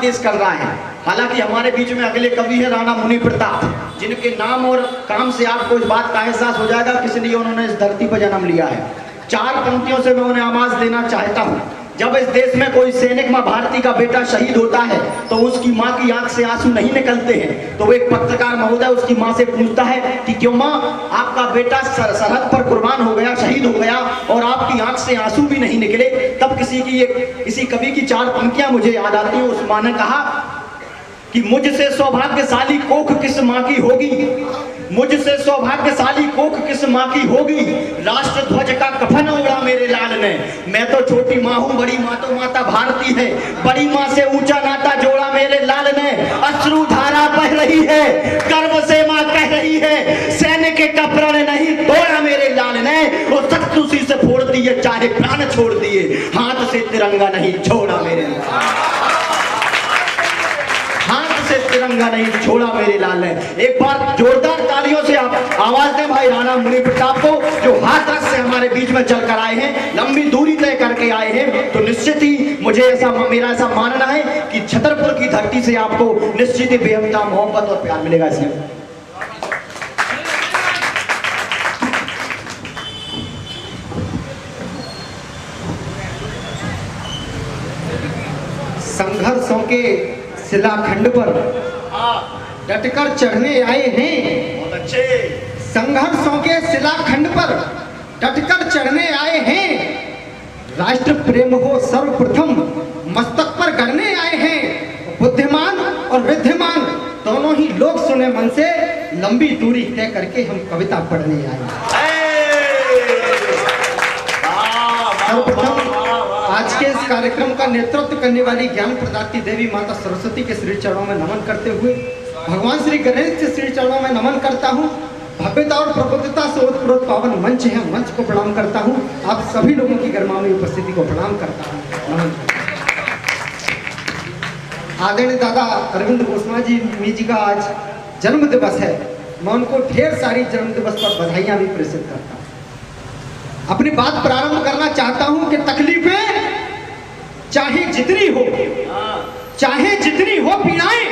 आदेश कर रहा है। हालांकि हमारे बीच में अगले कवि है राणा मुनि प्रताप, जिनके नाम और काम से आपको इस बात का एहसास हो जाएगा किस लिए उन्होंने इस धरती पर जन्म लिया है। 4 पंक्तियों से मैं उन्हें आवाज देना चाहता हूँ। जब इस देश में कोई सैनिक माँ भारती का बेटा शहीद होता है तो उसकी माँ की आंख से आंसू नहीं निकलते हैं, तो वो एक पत्रकार महोदय उसकी माँ से पूछता है कि क्यों माँ, आपका बेटा सरहद पर कुर्बान हो गया, शहीद हो गया और आपकी आंख से आंसू भी नहीं निकले। तब किसी कवि की 4 पंक्तियां मुझे याद आती हैं। उस माँ ने कहा कि मुझसे सौभाग्यशाली कोख किस माँ की होगी, मुझसे सौभाग्यशाली कोख किस माँ की होगी, राष्ट्र ध्वज का कफन ओढ़ा मेरे लाल ने। मैं तो छोटी माँ हूँ, बड़ी माँ तो माता भारती है, बड़ी माँ से ऊंचा नाता जोड़ा मेरे लाल ने। अश्रु धारा बह रही है, गर्व से माँ कह रही है, सैनिक के कपड़ा नहीं तोड़ा मेरे लाल ने। वो शत्रु सी से फोड़ दिए, चाहे प्राण छोड़ दिए, हाथ से तिरंगा नहीं छोड़ा मेरे लाल, तिरंगा नहीं छोड़ा मेरे लाल ने। एक बार जोरदार तालियों से आप आवाज दें भाई राणा मुनि प्रताप को, जो हाथरस से हमारे बीच में चलकर आए हैं, लंबी दूरी तय करके आए हैं। तो निश्चित ही मेरा ऐसा मानना है कि छतरपुर की धरती से आपको निश्चित ही बेहद मोहब्बत और प्यार मिलेगा। इसलिए संघर्षों के शिलाखंड पर डटकर चढ़ने आए हैं, बहुत अच्छे। संघर्षों के शिलाखंड पर डटकर चढ़ने आए हैं, राष्ट्र प्रेम हो सर्वप्रथम मस्तक पर गढ़ने आए हैं। बुद्धिमान और विद्यमान दोनों ही लोग सुने मन से, लंबी दूरी तय करके हम कविता पढ़ने आए हैं। सर्वप्रथम आज के इस कार्यक्रम का नेतृत्व करने वाली ज्ञान प्रदात्री देवी माता सरस्वती के श्री चरणों में नमन करते हुए भगवान श्री गणेश के श्री चरणों में नमन करता हूँ। भव्यता और प्रबुद्धता से ओतप्रोत पावन मंच है, मंच को प्रणाम करता हूँ। आप सभी लोगों की गर्मामी उपस्थिति को प्रणाम करता हूँ, नमन। आदरणीय दादा अरविंद गोस्वामी जी का आज जन्म दिवस है। मैं उनको ढेर सारी जन्म दिवस पर बधाइयां भी प्रेषित करता हूँ। अपनी बात प्रारंभ करना चाहता हूं कि तकलीफें चाहे जितनी हो, चाहे जितनी हो पीड़ाएं,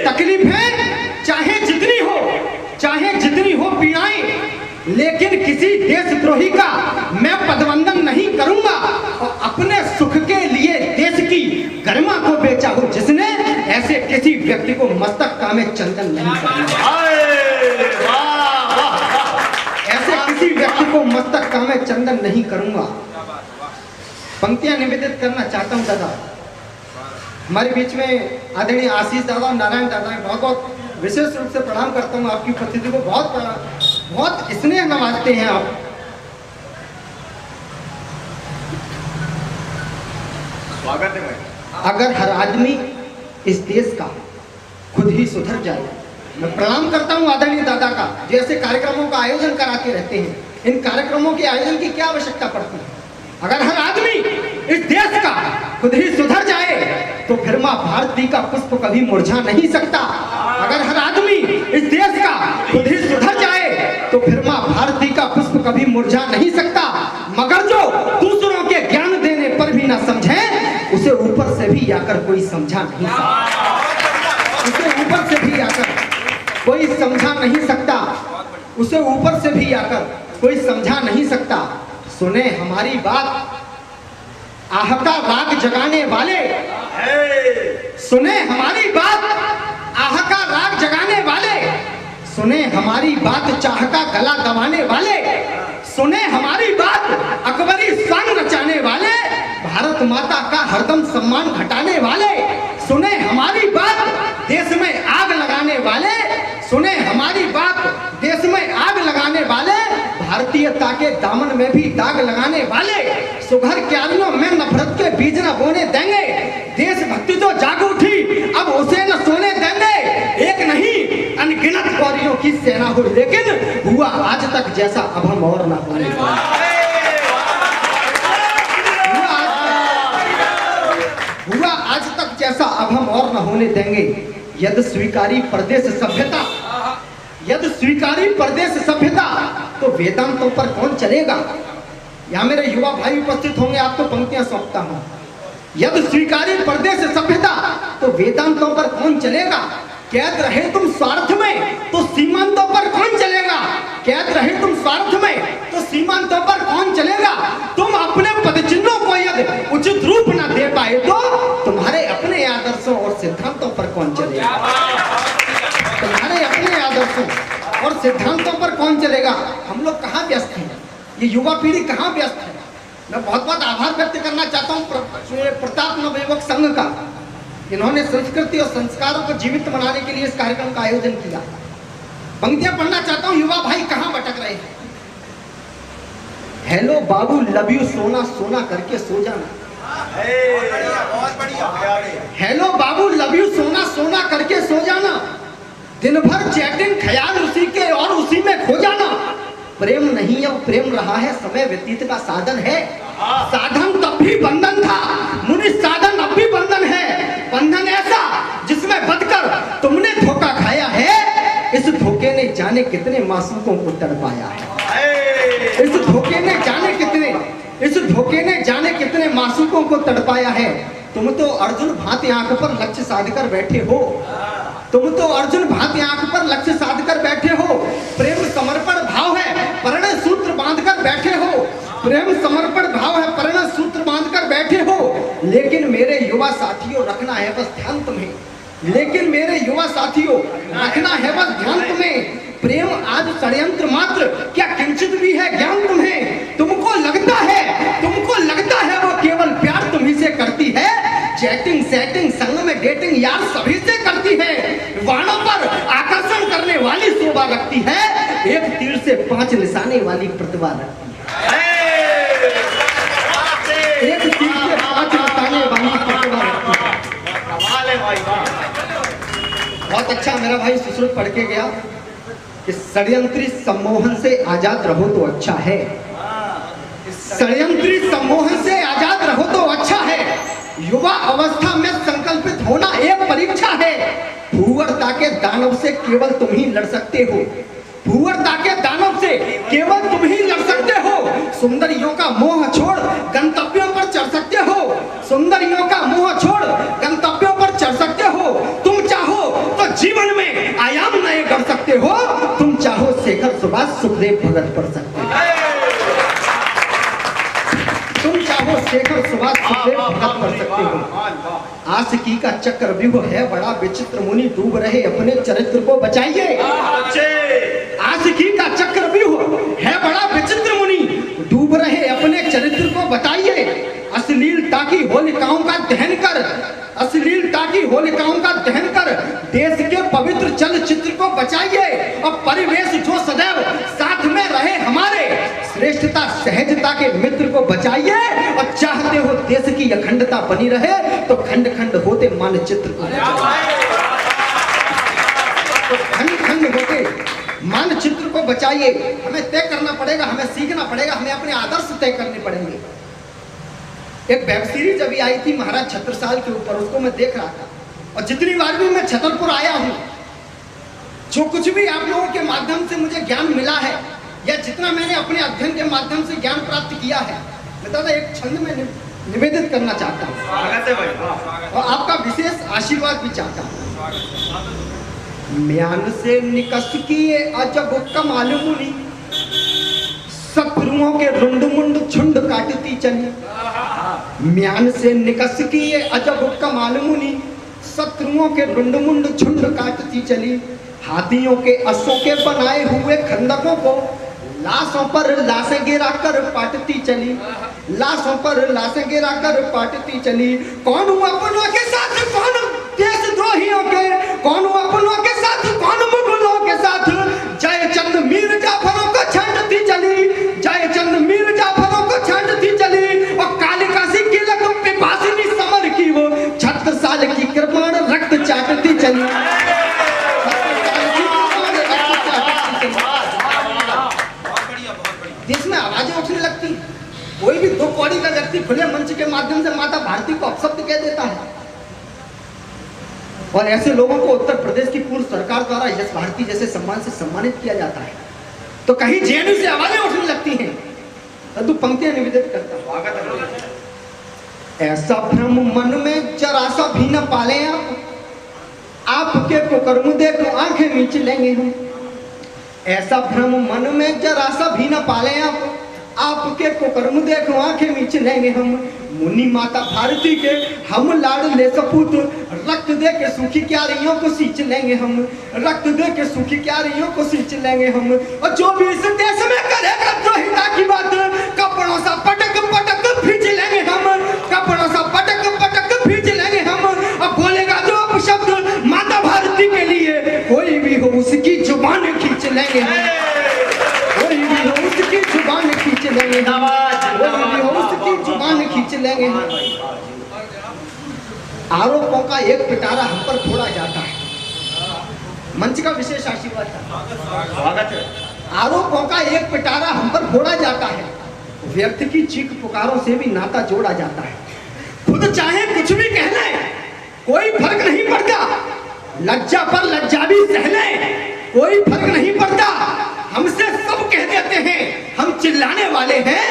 तकलीफें चाहे जितनी हो, चाहे जितनी हो पीड़ाएं, लेकिन किसी देशद्रोही का मैं पदवंदन नहीं करूंगा और अपने सुख के लिए देश की गरिमा को बेचा हो जिसने, ऐसे किसी व्यक्ति को मस्तक कामे चंदन नहीं करूंगा। किसी व्यक्ति को मस्तक का मैं चंदन नहीं करूंगा। पंक्तियां निवेदित करना चाहता हूं दादा। हमारे बीच में आदरणीय आशीष दादा, नारायण दादा, बहुत बहुत विशेष रूप से प्रणाम करता हूं। आपकी उपस्थिति को बहुत स्नेह नवाजते हैं आप। स्वागत है भाई। अगर हर आदमी इस देश का खुद ही सुधर जाए, मैं प्रणाम करता हूं आदरणीय दादा का, जैसे कार्यक्रमों का आयोजन कराते रहते हैं। इन कार्यक्रमों के आयोजन की क्या आवश्यकता पड़ती है? अगर हर आदमी इस देश का खुद ही सुधर जाए तो फिर मां भारती का पुष्प कभी मुरझा नहीं सकता। अगर हर आदमी इस देश का खुद ही सुधर जाए तो फिर मां भारती का पुष्प कभी मुरझा नहीं सकता। मगर जो दूसरों के ज्ञान देने पर भी ना समझे, उसे ऊपर से भी आकर कोई समझा नहीं सकता। उसे ऊपर से भी आकर कोई समझा नहीं सकता, उसे ऊपर से भी आकर कोई समझा नहीं सकता। सुने हमारी बात आह का राग जगाने वाले, सुने हमारी बात आह का राग जगाने वाले, सुने हमारी बात चाह का गला दबाने वाले, सुने हमारी बात अकबरी शान रचाने वाले, भारत माता का हरदम सम्मान घटाने वाले, सुने हमारी बात देश में आग लगाने वाले, सुने हमारी बात देश में आग लगाने वाले, भारतीयता के दामन में भी दाग लगाने वाले, सुघर क्यारियों में नफरत के बीज न बोने देंगे। देशभक्ति तो जाग उठी, अब उसे न सोने देंगे। एक नहीं अनगिनत गौरियों की सेना हो, लेकिन हुआ आज तक जैसा अब हम और ना होने हुआ आज तक जैसा अब हम और न होने देंगे। यदि स्वीकारी प्रदेश सभ्यता, यदि स्वीकारी प्रदेश सभ्यता, तो वेदांतों पर कौन चलेगा? यहाँ मेरे युवा भाई उपस्थित होंगे, आपको पंक्तियां सौंपता हूं। यदि स्वीकारी प्रदेश सभ्यता, वेदांतों पर कौन चलेगा? कैद रहे तुम स्वार्थ में तो सीमांतों पर कौन चलेगा? कैद रहे तुम स्वार्थ में तो सीमांतों पर कौन चलेगा? तुम अपने पदचिन्हों को यदि उचित रूप न दे पाए तो तुम्हारे अपने आदर्शों और सिद्धांतों पर कौन चलेगा? तुम्हारे अपने आदर्शों और सिद्धांतों पर कौन चलेगा? हम लोग कहाँ व्यस्त हैं? ये युवा पीढ़ी कहाँ व्यस्त है? मैं बहुत बहुत आभार व्यक्त करना चाहता हूँ प्रताप नवयुवक संघ का। इन्होंने संस्कृति और संस्कारों को जीवित बनाने के लिए इस कार्यक्रम का आयोजन किया। पंक्तियां पढ़ना चाहता हूँ, युवा भाई कहाँ भटक रहे हैं। हेलो बाबू लव यू सोना सोना करके सो जाना। बहुत बढ़िया। हेलो बाबू लव यू सोना सोना करके सो जाना। दिन भर चैटिंग ख्याल उसी के और उसी में खो जाना। प्रेम नहीं अब प्रेम रहा है, समय व्यतीत का साधन है। साधन तब भी बंधन था मुनि, साधन अब भी बंधन है। बंधन ऐसा जिसमें बंधकर तुमने धोखा खाया है। इस धोखे ने जाने कितने मासूमों को तड़पाया है। इस धोखे ने जाने कितने मासूमों को तड़पाया है। तुम तो अर्जुन भांति आंख पर लक्ष्य साध कर बैठे हो। तुम तो अर्जुन भांति आंख पर लक्ष्य साध कर बैठे हो। प्रेम समर्पण भाव है, परिणय सूत्र बांध कर बैठे हो। प्रेम समर्पण भाव है, परिणय सूत्र बांध कर बैठे हो। लेकिन मेरे युवा साथियों रखना है बस ध्यान तुम्हें। लेकिन मेरे युवा साथियों रखना है बस ध्यान तुम्हें। प्रेम आज षड्यंत्र मात्र, क्या किंचित भी है ज्ञान तुम्हें? तुमको लगता है वो केवल प्यार तुम्ही से करती है। चैटिंग सेटिंग संग में डेटिंग यार सभी से करती है। वाणों पर आकर्षण करने वाली शोभा रखती है। एक तीर से 5 निशाने वाली प्रतिभा रखती है। एक तीर से 5 निशाने वाली प्रतिभा रखती है। बहुत अच्छा मेरा भाई सुश्रुत पढ़ के गया कि षड्यंत्री सम्मोहन से आजाद रहो तो अच्छा है। षड्यंत्री सम्मोहन से आजाद रहो तो अच्छा है। युवा अवस्था में संकल्पित होना एक परीक्षा है। भूवर्ता के दानव से केवल तुम ही लड़ सकते हो। भूवर्ता के दानव से केवल तुम ही लड़ सकते हो। सुंदरियों का मोह छोड़ गंतव्यों पर चढ़ सकते हो। सुंदरियों का मोह छोड़ गंतव्यों पर चढ़ सकते हो। तुम चाहो तो जीवन में आयाम नए कर सकते हो। तुम चाहो शेखर सुभाष सुखदेव भगत पढ़ सकते हो। तुम चाहो शेखर सुभाष सुखदेव भगत पढ़ सकते हो। आशिकी का चक्रव्यूह है बड़ा विचित्र मुनि, डूब रहे अपने चरित्र को बचाइए। आशिकी का चक्रव्यूह है बड़ा विचित्र मुनि, डूब रहे अपने चरित्र को बताइए। अश्लीलता की होलिकाओं का दहन कर, अश्लीलता की होलिकाओं का दहन कर देश के पवित्र चलचित्र को बचाइए। और परिवेश जो सदैव साथ में रहे हमारे, श्रेष्ठता सहजता के मित्र को बचाइए। और चाहते हो देश की अखंडता बनी रहे तो खंड खंड होते मानचित्र को खंड खंड होते मानचित्र को बचाइए। हमें तय करना पड़ेगा, हमें सीखना पड़ेगा, हमें अपने आदर्श तय करने पड़ेंगे। एक वेब सीरीज अभी आई थी महाराज छत्रसाल के ऊपर, उसको मैं देख रहा था। और जितनी बार भी मैं छतरपुर आया हूँ, जो कुछ भी आप लोगों के माध्यम से मुझे ज्ञान मिला है या जितना मैंने अपने अध्ययन के माध्यम से ज्ञान प्राप्त किया है, मैं दादा एक छंद में निवेदित करना चाहता हूँ और आपका विशेष आशीर्वाद भी चाहता हूँ। म्यान से निकस किए अजब कमाल मुनि, शत्रुओं के रुंड मुंड झुंड काटती चली। म्यान से निकस किए अजब कमाल मुनि, शत्रुओं के रुंड मुंड झुंड काटती चली। हाथियों के अश्वों के बनाए हुए खंडकों को लाशों पर लाशें गिरा कर पाटती चली। लाशों पर लाशें गिरा कर पाटती चली। कौन हुआ अपनों के साथ, कौन देशद्रोहियों के, कौन हुआ अपनों के साथ, कौन मुगलों के साथ। जयचंद मीर जाफरों को छांटती चली, जयचंद मीर जाफरों को छांटती चली। और कालिकासी की लगन पे बासिनी समर की वो 36 साल की कृपाण रक्त चाटती चली। देश में आवाजें उठने लगती। कोई भी 2 कौड़ी का व्यक्ति खुले मंच के माध्यम से माता भारती को अपशब्द कह देता है। और ऐसे लोगों को उत्तर प्रदेश की पूर्व सरकार द्वारा यश भारती जैसे सम्मान से सम्मानित किया जाता है। तो कहीं जेएनयू से आवाजें उठने लगती हैं। तो पंक्तियां निवेदित करता हूं। ऐसा भ्रम मन में जरा सा भी न पाले आप, आपके कुकर्म देखो आंखें मीच लेंगे हम। ऐसा भ्रम मन में जरा सा भी न पाले आप, आपके कुकर्म देखो आंखें मीच लेंगे हम। मुनि माता भारती के हम लाडले सपूत, रक्त दे के सूखी क्यारियों को सींच लेंगे हम, रक्त दे के सूखी क्यारियों को सींच लेंगे हम। और जो भी इस देश में करेगा द्रोहिता की बात, कपड़ों सा पटक पटक खींच लेंगे हम, कपड़ों सा पटक पटक खींच लेंगे हम। अब बोलेगा जो अपशब्द माता भारती के लिए, कोई भी हो उसकी जुबान खींच लेंगे हम, कोई भी हो उसकी जुबान खींच लेंगे हम, कोई भी हो उसकी जुबान खींच लेंगे हम। आरोपों का एक पिटारा हम पर फोड़ा जाता है। मंच का विशेष आशीर्वाद स्वागत है। आरोपों का एक पिटारा हम पर फोड़ा जाता है, व्यक्ति की चीख पुकारों से भी नाता जोड़ा जाता है। खुद चाहे कुछ भी कह ले, कोई फर्क नहीं पड़ता, लज्जा पर लज्जा भी सह ले, कोई फर्क नहीं पड़ता। हमसे सब कह देते हैं हम चिल्लाने वाले हैं,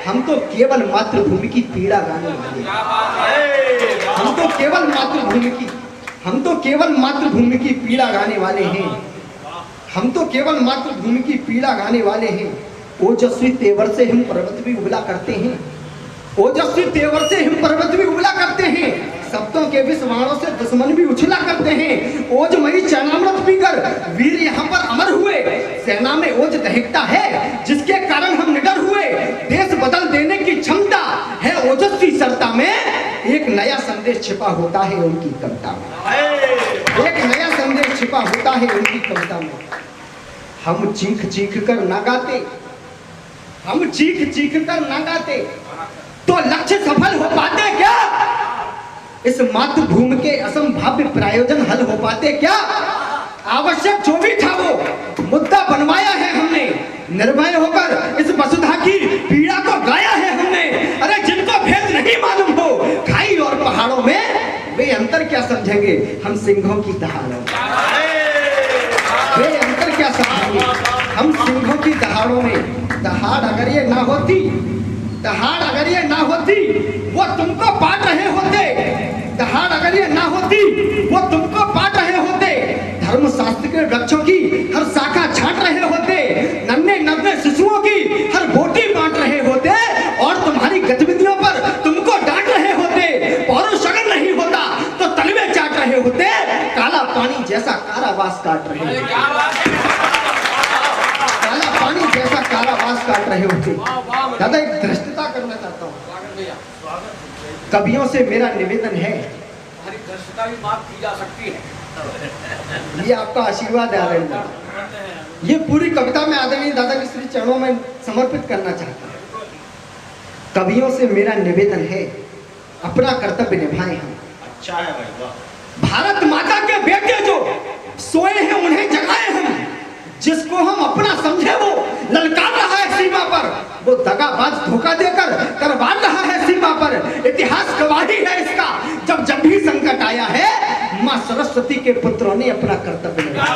हम तो केवल मातृभूमि की पीड़ा गाने वाले हैं। हम तो केवल मातृभूमि की पीड़ा गाने वाले हैं, हम तो केवल मातृभूमि की पीड़ा गाने वाले हैं। ओजस्वी तेवर से हम पर्वत भी उबला करते हैं, ओजस्वी तेवर से हम पर्वत भी उबला करते हैं, शब्दों के विषवाणों से दुश्मन भी उछला करते हैं। ओजमयी चरणामृत पीकर वीर यहाँ पर अमर हुए, सेना में ओज दहकता है जिसके कारण हम निडर हुए। देश बदल देने की क्षमता है ओजस्वी सरता में, एक नया संदेश छिपा होता है उनकी कविता में, एक नया संदेश छिपा होता है उनकी कविता में। हम चीख चीख कर ना गाते, हम चीख चीख कर ना गाते तो लक्ष्य सफल हो पाते क्या? इस मातृभूमि के असंभाव्य प्रायोजन हल हो पाते क्या? आवश्यक जो भी था वो मुद्दा बनवाया है हमने, निर्भय होकर इस वसुधा की पीड़ा को गाया है हमने। अरे जिनको भेद नहीं मालूम हो खाई और पहाड़ों में, वे अंतर क्या समझेंगे हम सिंहों की दहाड़ों में, वे अंतर क्या समझेंगे हम सिंहों की दहाड़ों में। दहाड़ अगर ये ना होती, दहाड़ अगर ये ना होती वो तुमको बांट रहे होते, दहाड़ अगर ये ना होती वो तुमको बांट रहे होते। धर्मशास्त्र के वृक्षों की हर शाखा छांट रहे होते, नन्हे नन्हे शिशुओं की हर बोटी बांट रहे होते, और तुम्हारी गतिविधियों पर तुमको डांट रहे होते। पौरुष अगर नहीं होता तो तलवे चाट रहे होते, काला पानी जैसा कारावास काट रहे होते, काला पानी जैसा कारावास काट रहे होते। दादा एक धृष्टता करना चाहता हूँ, कवियों से मेरा निवेदन है, हमारी धृष्टता भी माफ की जा सकती है। ये आपका आशीर्वाद है आदरणीय, ये पूरी कविता में आदरणीय दादा के श्री चरणों में समर्पित करना चाहता हूँ। कवियों से मेरा निवेदन है, अपना कर्तव्य निभाएं हम। अच्छा है भाई, वाह। भारत माता के बेटे जो सोए हैं उन्हें जगाए हम, जिसको हम अपना समझे वो ललकार रहा है सीमा पर, वो दगाबाज धोखा देकर करवार रहा है सीमा पर। इतिहास गवाही है इसका, जब जब भी संकट आया है माँ सरस्वती के पुत्रों ने अपना कर्तव्य निभाया,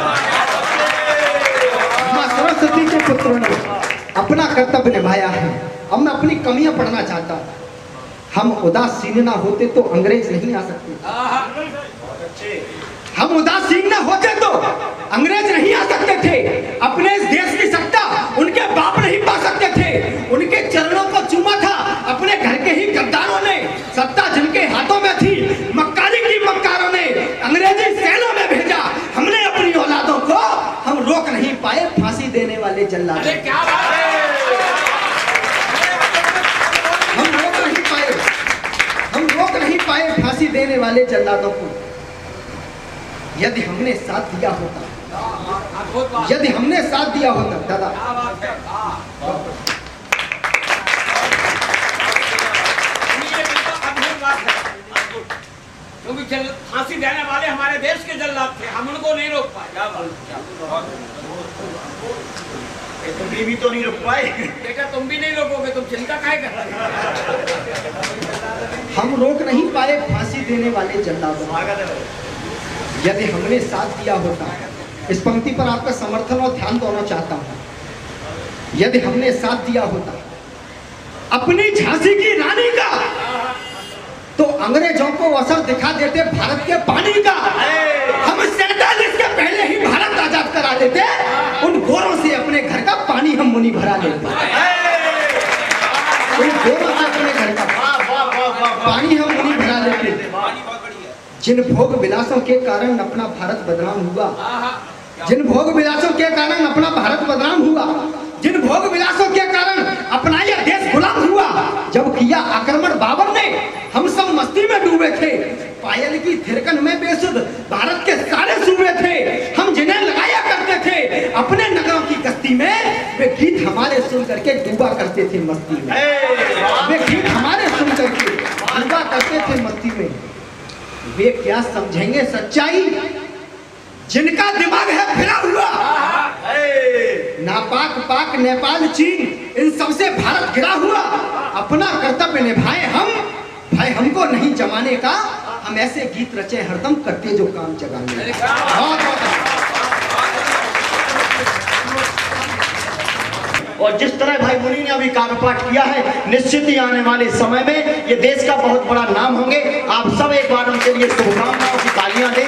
माँ सरस्वती के पुत्रों ने अपना कर्तव्य निभाया है। अब मैं अपनी कमियां पढ़ना चाहता हूँ। हम उदासीन ना होते तो अंग्रेज नहीं आ सकते, हम उदासीन न होते तो अंग्रेज नहीं आ सकते थे, अपने इस देश की सत्ता उनके बाप नहीं पा सकते थे। उनके चरणों को चूमा था अपने घर के ही गद्दारों ने, सत्ता जिनके हाथों में थी मक्कारी की मक्कारों ने अंग्रेजी सेना में भेजा। हमने अपनी औलादों को हम रोक नहीं पाए फांसी देने वाले जल्लाद, क्या बात है, हम रोक नहीं पाए, हम रोक नहीं पाए फांसी देने वाले जल्लादों को। यदि हमने साथ दिया होता, यदि हमने साथ दिया होता दादा, क्योंकि फांसी देने वाले हमारे देश के जल्लाद थे, हम उनको नहीं रोक पाए। तुम भी तो नहीं रोक पाए बेटा, तुम भी नहीं रोकोगे, तुम चिंता काहे कर रहे हो? हम रोक नहीं पाए फांसी देने वाले जल्लादों, यदि हमने साथ दिया होता। इस पंक्ति पर आपका समर्थन और ध्यान दोनों चाहता हूं। यदि हमने साथ दिया होता, अपनी झांसी की रानी का तो अंग्रेजों को असर दिखा देते भारत के पानी का। हम 47 के पहले ही भारत आजाद करा देते, उन गोरों से अपने घर का पानी हम मुनि भरा लेते, उन गोरों से अपने घर का पानी हम मुनि भरा लेते। जिन भोग विलासों के कारण अपना भारत बदनाम हुआ, जिन भोग विलासों के कारण अपना भारत बदनाम हुआ, जिन भोग विलासों के कारण अपना यह देश गुलाम हुआ, जब किया आक्रमण बाबर ने, हम सब मस्ती में डूबे थे। पायल की थिरकन में बेसुध भारत के सारे सूबे थे, हम जिन्हें लगाया करते थे अपने नगरों की कश्ती में, वे गीत हमारे सुन करके डूबा करते थे मस्ती में, वे गीत हमारे सुन करके डूबा करते थे मस्ती में। वे क्या समझेंगे सच्चाई, जिनका दिमाग है फिरा हुआ। नापाक पाक नेपाल चीन इन सबसे भारत गिरा हुआ। अपना कर्तव्य निभाए हम, भाई हमको नहीं जमाने का, हम ऐसे गीत रचे हरदम करते जो काम जगाने का। और जिस तरह भाई मुनि ने अभी काव्य पाठ किया है, निश्चित ही आने वाले समय में ये देश का बहुत बड़ा नाम होंगे। आप सब एक बार उनके लिए शुभकामनाओं की तालियां दें।